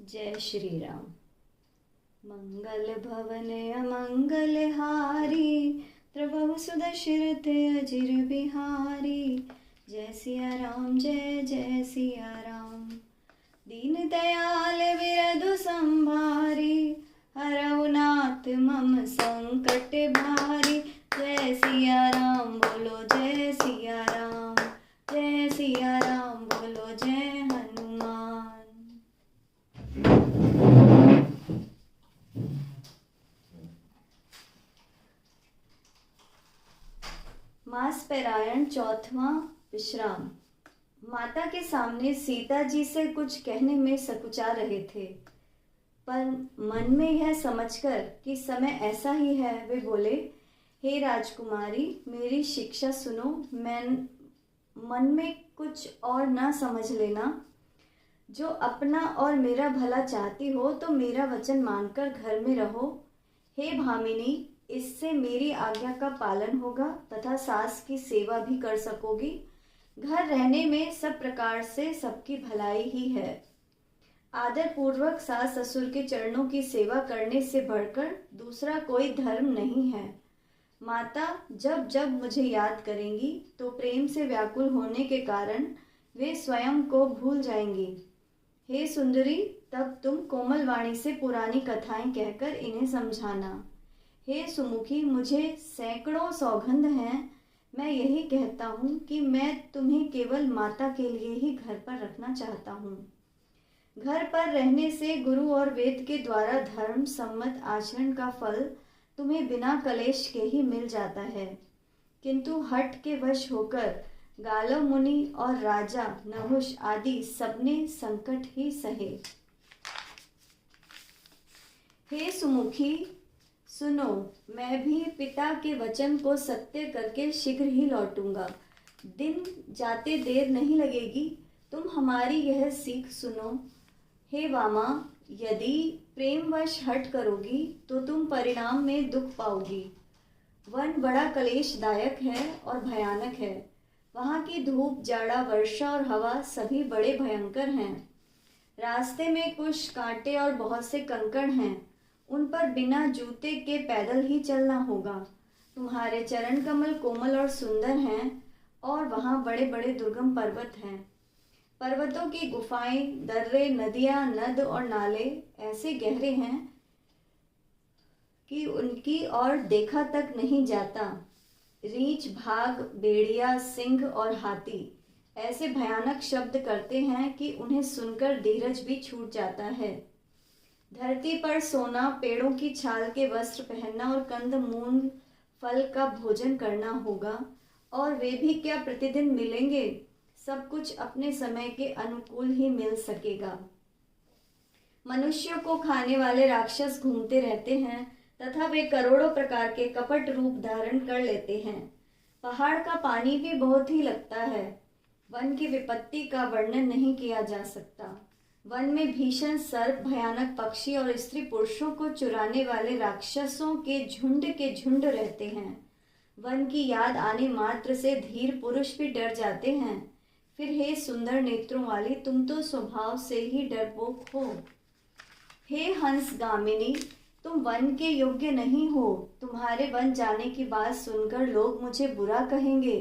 जय श्री राम। मंगल भवन अमंगल हारी, त्रवहु सुदशरथ अजिर बिहारी। जय सिया राम, जय जय सिया राम। दीन दयाल बिरधु संभारी, हरहु नाथ मम संकट भारी। जय सिया राम बोलो, जय सिया राम, जय सिया राम बोलो, जय हनुमान। मास पारायण चौथवां विश्राम। माता के सामने सीता जी से कुछ कहने में सकुचा रहे थे, पर मन में यह समझकर कि समय ऐसा ही है, वे बोले, हे राजकुमारी, मेरी शिक्षा सुनो। मैं मन में कुछ और ना समझ लेना। जो अपना और मेरा भला चाहती हो तो मेरा वचन मानकर घर में रहो। हे भामिनी, इससे मेरी आज्ञा का पालन होगा तथा सास की सेवा भी कर सकोगी। घर रहने में सब प्रकार से सबकी भलाई ही है। आदर पूर्वक सास ससुर के चरणों की सेवा करने से बढ़कर दूसरा कोई धर्म नहीं है। माता जब जब मुझे याद करेंगी तो प्रेम से व्याकुल होने के कारण वे स्वयं को भूल जाएंगी। हे सुंदरी, तब तुम कोमल वाणी से पुरानी कथाएं कहकर इन्हें समझाना। हे सुमुखी, मुझे सैकड़ों सौगंध हैं। मैं यही कहता हूँ कि मैं तुम्हें केवल माता के लिए ही घर पर रखना चाहता हूँ। घर पर रहने से गुरु और वेद के द्वारा धर्म सम्मत आचरण का फल तुम्हें बिना कलेश के ही मिल जाता है, किंतु हठ के वश होकर गालव मुनि और राजा नहुष आदि सबने संकट ही सहे। हे सुमुखी सुनो, मैं भी पिता के वचन को सत्य करके शीघ्र ही लौटूंगा। दिन जाते देर नहीं लगेगी। तुम हमारी यह सीख सुनो। हे वामा, यदि प्रेमवश हट करोगी तो तुम परिणाम में दुख पाओगी। वन बड़ा क्लेशदायक है और भयानक है। वहाँ की धूप, जाड़ा, वर्षा और हवा सभी बड़े भयंकर हैं। रास्ते में कुछ कांटे और बहुत से कंकड़ हैं। उन पर बिना जूते के पैदल ही चलना होगा। तुम्हारे चरण कमल कोमल और सुंदर हैं और वहाँ बड़े बड़े दुर्गम पर्वत हैं। पर्वतों की गुफाएं, दर्रे, नदियाँ, नद और नाले ऐसे गहरे हैं कि उनकी ओर देखा तक नहीं जाता। रीछ, भाग, भेड़िया, सिंह और हाथी ऐसे भयानक शब्द करते हैं कि उन्हें सुनकर धीरज भी छूट जाता है। धरती पर सोना, पेड़ों की छाल के वस्त्र पहनना और कंद मूंग फल का भोजन करना होगा। और वे भी क्या प्रतिदिन मिलेंगे? सब कुछ अपने समय के अनुकूल ही मिल सकेगा। मनुष्यों को खाने वाले राक्षस घूमते रहते हैं तथा वे करोड़ों प्रकार के कपट रूप धारण कर लेते हैं। पहाड़ का पानी भी बहुत ही लगता है। वन की विपत्ति का वर्णन नहीं किया जा सकता। वन में भीषण सर्प, भयानक पक्षी और स्त्री पुरुषों को चुराने वाले राक्षसों के झुंड रहते हैं। वन की याद आने मात्र से धीर पुरुष भी डर जाते हैं। फिर हे सुंदर नेत्रों वाली, तुम तो स्वभाव से ही डरपोक हो। हे हंस गामिनी, तुम वन के योग्य नहीं हो। तुम्हारे वन जाने की बात सुनकर लोग मुझे बुरा कहेंगे।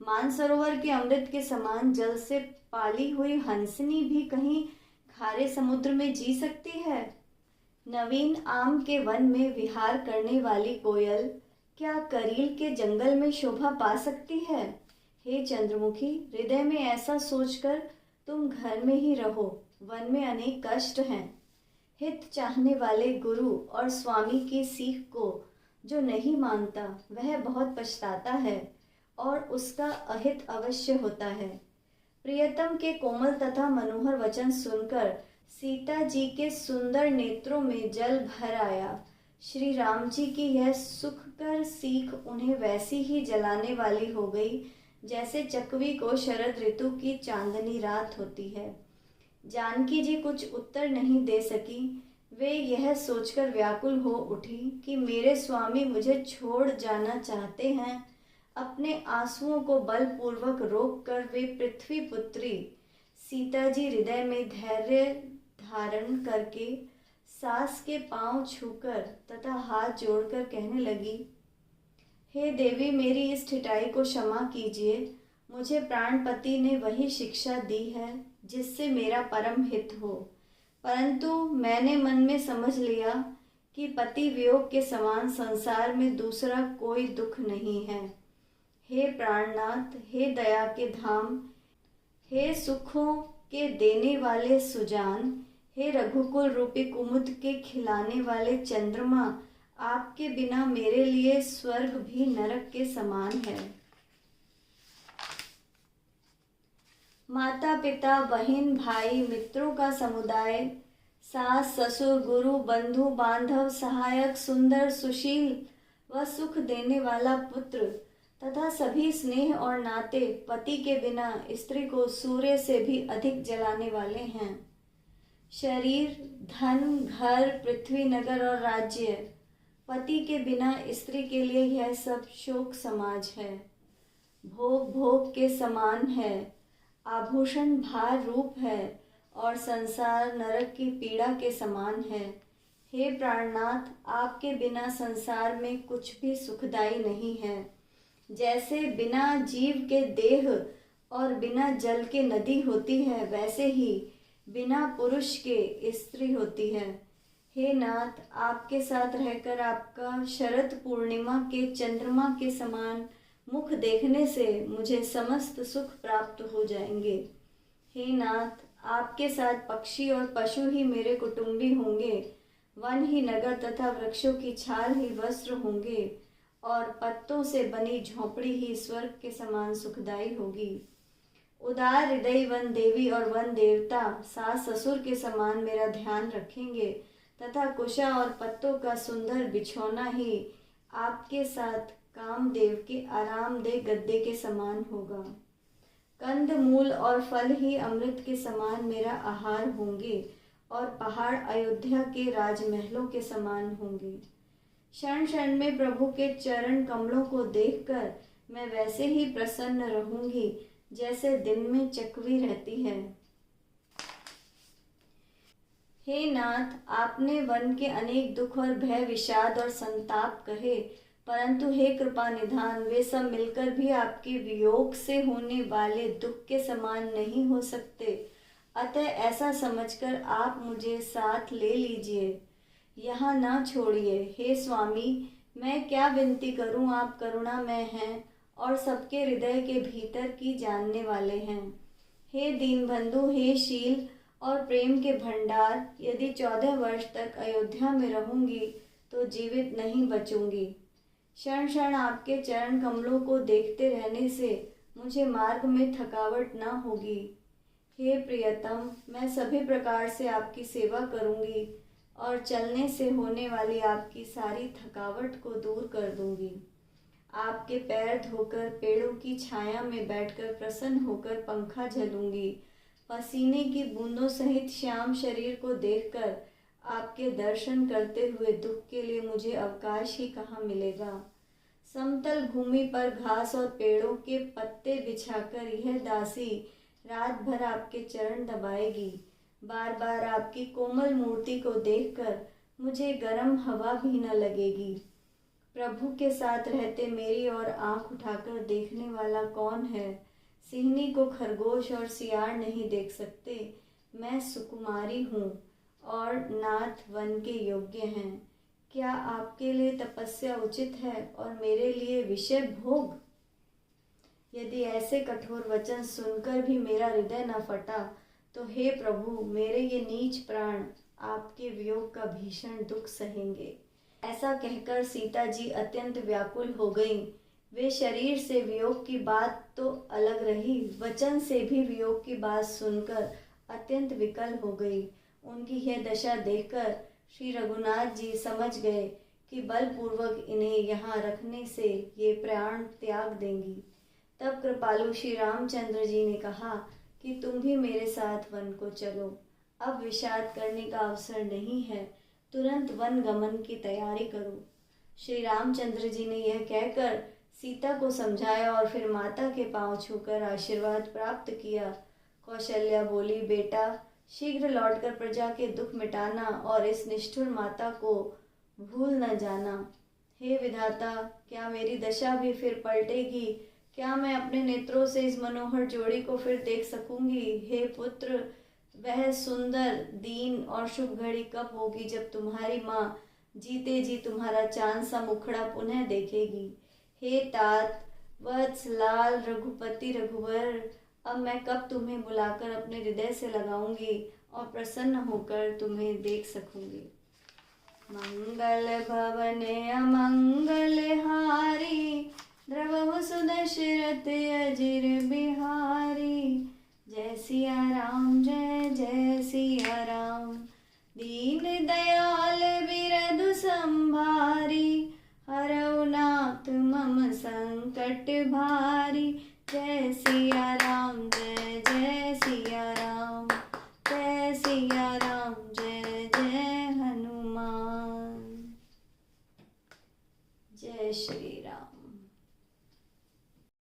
मानसरोवर के अमृत के समान जल से पाली हुई हंसनी भी कहीं खारे समुद्र में जी सकती है। नवीन आम के वन में विहार करने वाली कोयल क्या करील के जंगल में शोभा पा सकती है? हे चंद्रमुखी, हृदय में ऐसा सोचकर तुम घर में ही रहो। वन में अनेक कष्ट हैं। हित चाहने वाले गुरु और स्वामी की सीख को जो नहीं मानता वह बहुत पछताता है और उसका अहित अवश्य होता है। प्रियतम के कोमल तथा मनोहर वचन सुनकर सीता जी के सुंदर नेत्रों में जल भर आया। श्री राम जी की यह सुखकर सीख उन्हें वैसी ही जलाने वाली हो गई जैसे चकवी को शरद ऋतु की चांदनी रात होती है। जानकी जी कुछ उत्तर नहीं दे सकी। वे यह सोचकर व्याकुल हो उठी कि मेरे स्वामी मुझे छोड़ जाना चाहते हैं। अपने आंसुओं को बलपूर्वक रोक कर वे पृथ्वी पुत्री सीता जी हृदय में धैर्य धारण करके सास के पांव छूकर तथा हाथ जोड़कर कहने लगी, हे देवी, मेरी इस ठिठाई को क्षमा कीजिए। मुझे प्राणपति ने वही शिक्षा दी है जिससे मेरा परम हित हो, परंतु मैंने मन में समझ लिया कि पति वियोग के समान संसार में दूसरा कोई दुख नहीं है। हे प्राणनाथ, हे दया के धाम, हे सुखों के देने वाले सुजान, हे रघुकुल रूपी कुमुद के खिलाने वाले चंद्रमा, आपके बिना मेरे लिए स्वर्ग भी नरक के समान है। माता पिता बहन भाई मित्रों का समुदाय, सास ससुर गुरु बंधु बांधव सहायक सुंदर सुशील व सुख देने वाला पुत्र तथा सभी स्नेह और नाते पति के बिना स्त्री को सूर्य से भी अधिक जलाने वाले हैं। शरीर, धन, घर, पृथ्वी, नगर और राज्य, पति के बिना स्त्री के लिए यह सब शोक समाज है, भोग भोग के समान है, आभूषण भार रूप है और संसार नरक की पीड़ा के समान है। हे प्राणनाथ, आपके बिना संसार में कुछ भी सुखदायी नहीं है। जैसे बिना जीव के देह और बिना जल के नदी होती है, वैसे ही बिना पुरुष के स्त्री होती है। हे नाथ, आपके साथ रहकर आपका शरद पूर्णिमा के चंद्रमा के समान मुख देखने से मुझे समस्त सुख प्राप्त हो जाएंगे। हे नाथ, आपके साथ पक्षी और पशु ही मेरे कुटुंबी होंगे, वन ही नगर तथा वृक्षों की छाल ही वस्त्र होंगे और पत्तों से बनी झोंपड़ी ही स्वर्ग के समान सुखदायी होगी। उदार हृदय वन देवी और वन देवता सास ससुर के समान मेरा ध्यान रखेंगे तथा कुशा और पत्तों का सुंदर बिछौना ही आपके साथ कामदेव के आरामदेह गद्दे के समान होगा। कंद मूल और फल ही अमृत के समान मेरा आहार होंगे और पहाड़ अयोध्या के राजमहलों के समान होंगे। क्षण क्षण में प्रभु के चरण कमलों को देखकर मैं वैसे ही प्रसन्न रहूंगी जैसे दिन में चकवी रहती है। हे नाथ, आपने वन के अनेक दुख और भय विषाद और संताप कहे, परंतु हे कृपा निधान, वे सब मिलकर भी आपके वियोग से होने वाले दुख के समान नहीं हो सकते। अतः ऐसा समझकर आप मुझे साथ ले लीजिए, यहाँ ना छोड़िए। हे स्वामी, मैं क्या विनती करूँ, आप करुणामय हैं और सबके हृदय के भीतर की जानने वाले हैं। हे दीनबंधु, हे शील और प्रेम के भंडार, यदि 14 वर्ष तक अयोध्या में रहूंगी तो जीवित नहीं बचूंगी। क्षण क्षण आपके चरण कमलों को देखते रहने से मुझे मार्ग में थकावट ना होगी। हे प्रियतम, मैं सभी प्रकार से आपकी सेवा करूंगी और चलने से होने वाली आपकी सारी थकावट को दूर कर दूंगी। आपके पैर धोकर पेड़ों की छाया में बैठकर प्रसन्न होकर पंखा झलूंगी। पसीने की बूंदों सहित श्याम शरीर को देखकर आपके दर्शन करते हुए दुख के लिए मुझे अवकाश ही कहाँ मिलेगा। समतल भूमि पर घास और पेड़ों के पत्ते बिछाकर यह दासी रात भर आपके चरण दबाएगी। बार बार आपकी कोमल मूर्ति को देखकर मुझे गर्म हवा भी न लगेगी। प्रभु के साथ रहते मेरी ओर आंख उठाकर देखने वाला कौन है? सिंहनी को खरगोश और सियार नहीं देख सकते। मैं सुकुमारी हूँ और नाथ वन के योग्य हैं। क्या आपके लिए तपस्या उचित है और मेरे लिए विषय भोग? यदि ऐसे कठोर वचन सुनकर भी मेरा हृदय न फटा तो हे प्रभु, मेरे ये नीच प्राण आपके वियोग का भीषण दुख सहेंगे। ऐसा कहकर सीता जी अत्यंत व्याकुल हो गईं। वे शरीर से वियोग की बात तो अलग रही, वचन से भी वियोग की बात सुनकर अत्यंत विकल हो गई। उनकी यह दशा देखकर श्री रघुनाथ जी समझ गए कि बलपूर्वक इन्हें यहाँ रखने से ये प्राण त्याग देंगी। तब कृपालु श्री रामचंद्र जी ने कहा कि तुम भी मेरे साथ वन को चलो। अब विषाद करने का अवसर नहीं है, तुरंत वन गमन की तैयारी करो। श्री रामचंद्र जी ने यह कहकर सीता को समझाया और फिर माता के पांव छूकर आशीर्वाद प्राप्त किया। कौशल्या बोली, बेटा, शीघ्र लौटकर प्रजा के दुख मिटाना और इस निष्ठुर माता को भूल न जाना। हे विधाता, क्या मेरी दशा भी फिर पलटेगी? क्या मैं अपने नेत्रों से इस मनोहर जोड़ी को फिर देख सकूंगी? हे पुत्र, वह सुंदर, दीन और शुभ घड़ी कब होगी जब तुम्हारी माँ जीते जी तुम्हारा चांद सा मुखड़ा पुनः देखेगी? हे तात, वत्स, लाल, रघुपति, रघुवर, अब मैं कब तुम्हें बुलाकर अपने हृदय से लगाऊंगी और प्रसन्न होकर तुम्हें देख सकूंगी। मंगल भवने अमंगल हारी, द्रवहु सुदशरथ अजिर बिहारी। जय सिया राम, जय जय सिया राम। दीन दयाल बिरधु संभारी, हरऊ नाथ मम संकट भारी। जय सिया राम, जय जय सिया राम। जय सिया राम, जय जय हनुमान। जय श्री राम।